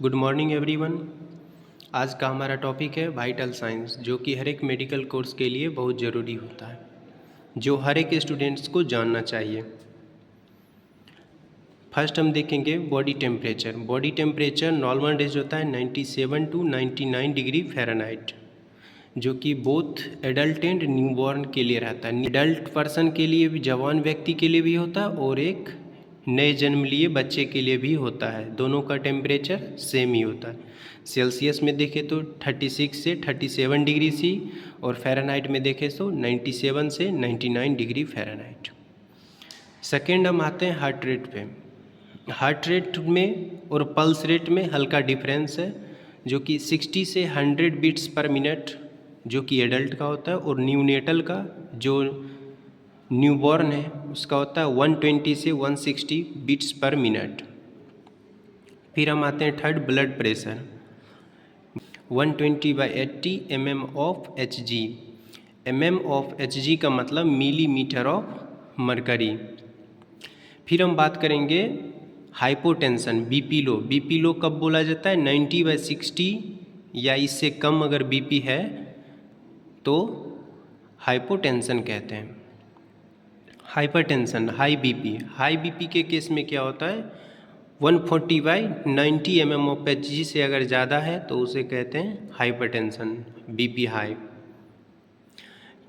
Good morning everyone. आज का हमारा टॉपिक है वाइटल साइंस, जो कि हर एक मेडिकल कोर्स के लिए बहुत ज़रूरी होता है, जो हर एक स्टूडेंट्स को जानना चाहिए। फर्स्ट हम देखेंगे body temperature. Body temperature normal range होता है 97 टू 99 डिग्री फ़ारेनहाइट, जो कि बोथ एडल्ट एंड न्यूबॉर्न के लिए रहता है। एडल्ट पर्सन के लिए भी, जवान व्यक्ति के लिए भी होता है, और एक नए जन्म लिए बच्चे के लिए भी होता है। दोनों का टेम्परेचर सेम ही होता है। सेल्सियस में देखें तो 36 से 37 डिग्री सी, और फ़ारेनहाइट में देखें तो 97 से 99 डिग्री फ़ारेनहाइट। सेकेंड हम आते हैं हार्ट रेट पे। हार्ट रेट में और पल्स रेट में हल्का डिफरेंस है, जो कि 60 से 100 बीट्स पर मिनट जो कि एडल्ट का होता है, और न्यूनेटल का जो न्यूबॉर्न है उसका होता है 120 से 160 बीट्स पर मिनट। फिर हम आते हैं third, blood pressure 120/80 mm of Hg। mm of Hg का मतलब मिलीमीटर ऑफ मरकरी। फिर हम बात करेंगे hypotension, BP low. BP low कब बोला जाता है? 90/60 या इससे कम अगर बीपी है तो हाइपोटेंशन कहते हैं। हाइपरटेंशन, हाई बीपी के केस में क्या होता है? 140/90 mm ऑफ Hg से अगर ज़्यादा है तो उसे कहते हैं हाइपरटेंशन, बीपी हाई।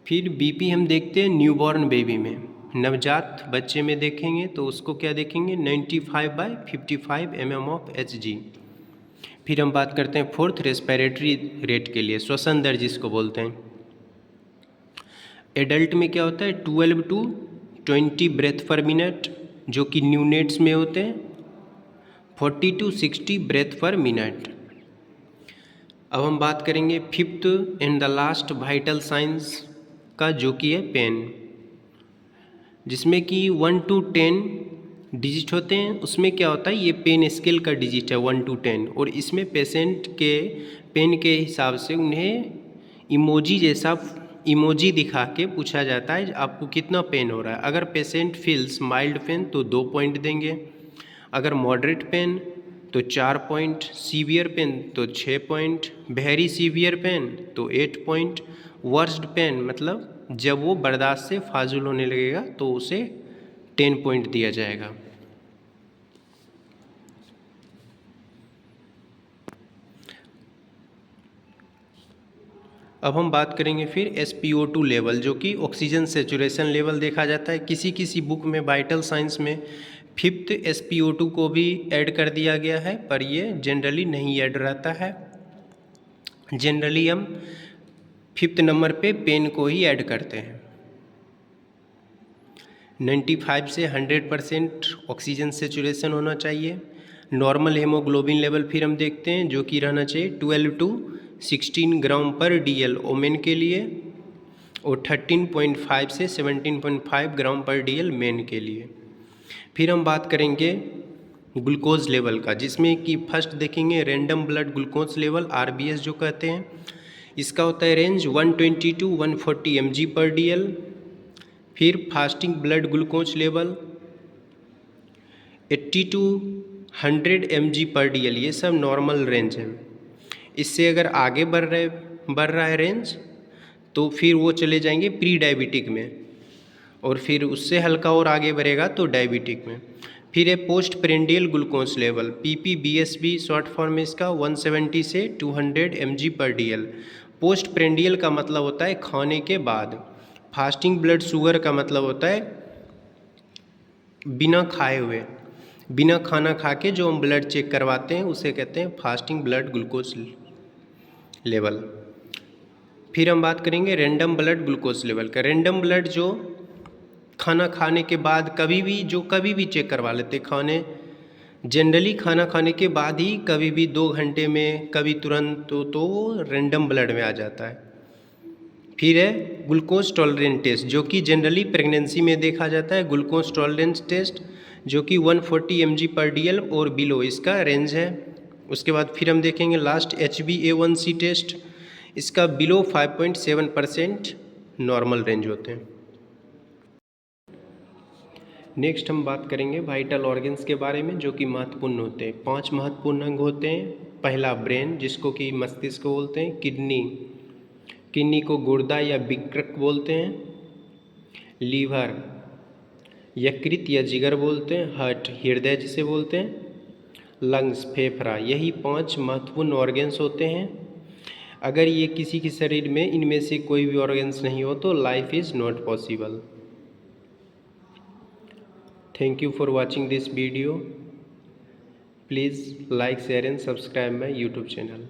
फिर बीपी हम देखते हैं न्यूबॉर्न बेबी में, नवजात बच्चे में देखेंगे तो उसको क्या देखेंगे? 95/55 mm ऑफ Hg। फिर हम बात करते हैं फोर्थ, रेस्पिरेटरी रेट के लिए, श्वसन दर जिसको बोलते हैं। एडल्ट में क्या होता है? 12 टू 20 ब्रेथ पर मिनट, जो कि न्यूनेट्स में होते हैं 40 टू 60 ब्रेथ पर मिनट। अब हम बात करेंगे fifth and the last vital science का, जो कि है पेन, जिसमें कि 1 टू 10 डिजिट होते हैं। उसमें क्या होता है? ये पेन स्केल का डिजिट है 1 टू 10, और इसमें पेशेंट के पेन के हिसाब से उन्हें इमोजी जैसा इमोजी दिखा के पूछा जाता है आपको कितना पेन हो रहा है। अगर पेशेंट फील्स माइल्ड पेन तो 2 पॉइंट देंगे, अगर मॉडरेट पेन तो 4 पॉइंट, सीवियर पेन तो 6 पॉइंट, वेरी सीवियर पेन तो 8 पॉइंट, वर्स्ट पेन मतलब जब वो बर्दाश्त से फाजुल होने लगेगा तो उसे 10 पॉइंट दिया जाएगा। अब हम बात करेंगे फिर SpO2 लेवल, जो कि ऑक्सीजन सेचुरेशन लेवल देखा जाता है। किसी किसी बुक में वाइटल साइंस में फिफ्थ SpO2 को भी ऐड कर दिया गया है, पर ये जनरली नहीं ऐड रहता है। जनरली हम फिफ्थ नंबर पे पेन को ही ऐड करते हैं। 95 से 100% ऑक्सीजन सेचुरेशन होना चाहिए। नॉर्मल हेमोग्लोबिन लेवल फिर हम देखते हैं, जो कि रहना चाहिए 12 टू 16 ग्राम पर DL ओमेन के लिए, और 13.5 से 17.5 ग्राम पर DL मेन के लिए। फिर हम बात करेंगे ग्लूकोज लेवल का, जिसमें कि फर्स्ट देखेंगे random blood glucose level, RBS जो कहते हैं। इसका होता है range 120 to 140 mg per DL। फिर fasting blood glucose level 80 to 100 mg per DL, ये सब नॉर्मल रेंज है। इससे अगर आगे बढ़ रहा है रेंज तो फिर वो चले जाएंगे प्री डायबिटिक में, और फिर उससे हल्का और आगे बढ़ेगा तो डायबिटिक में। फिर है post prandial glucose level, PPBSB short form में इसका 170 से 200 mg per DL। Post prandial का मतलब होता है खाने के बाद। फास्टिंग ब्लड शुगर का मतलब होता है बिना खाए हुए, बिना खाना खा के जो हम ब्लड चेक करवाते हैं उसे कहते हैं फास्टिंग ब्लड ग्लूकोज लेवल। फिर हम बात करेंगे रैंडम ब्लड ग्लूकोज लेवल का। रैंडम ब्लड जो खाना खाने के बाद कभी भी चेक करवा लेते, खाने जनरली खाना खाने के बाद ही, कभी भी 2 घंटे में, कभी तुरंत, तो वो रैंडम ब्लड में आ जाता है। फिर है ग्लूकोज टॉलरेंस टेस्ट, जो कि जनरली प्रेगनेंसी में देखा जाता है। ग्लूकोज टॉलरेंस टेस्ट जो कि 140 mg पर DL और बिलो इसका रेंज है। उसके बाद फिर हम देखेंगे लास्ट HbA1c टेस्ट, इसका बिलो 5.7% नॉर्मल रेंज होते हैं। नेक्स्ट हम बात करेंगे वाइटल ऑर्गन्स के बारे में जो कि महत्वपूर्ण होते हैं। 5 महत्वपूर्ण अंग होते हैं। पहला ब्रेन, जिसको कि मस्तिष्क बोलते हैं। किडनी को गुर्दा या विकृत बोलते हैं। लीवर, यकृत या जिगर बोलते हैं। हार्ट, हृदय जिसे बोलते हैं। लंग्स, फेफड़ा, यही 5 महत्वपूर्ण ऑर्गन्स होते हैं। अगर ये किसी के शरीर में इनमें से कोई भी ऑर्गन्स नहीं हो तो life is not possible. Thank you for watching this video. Please like, share and subscribe my YouTube channel.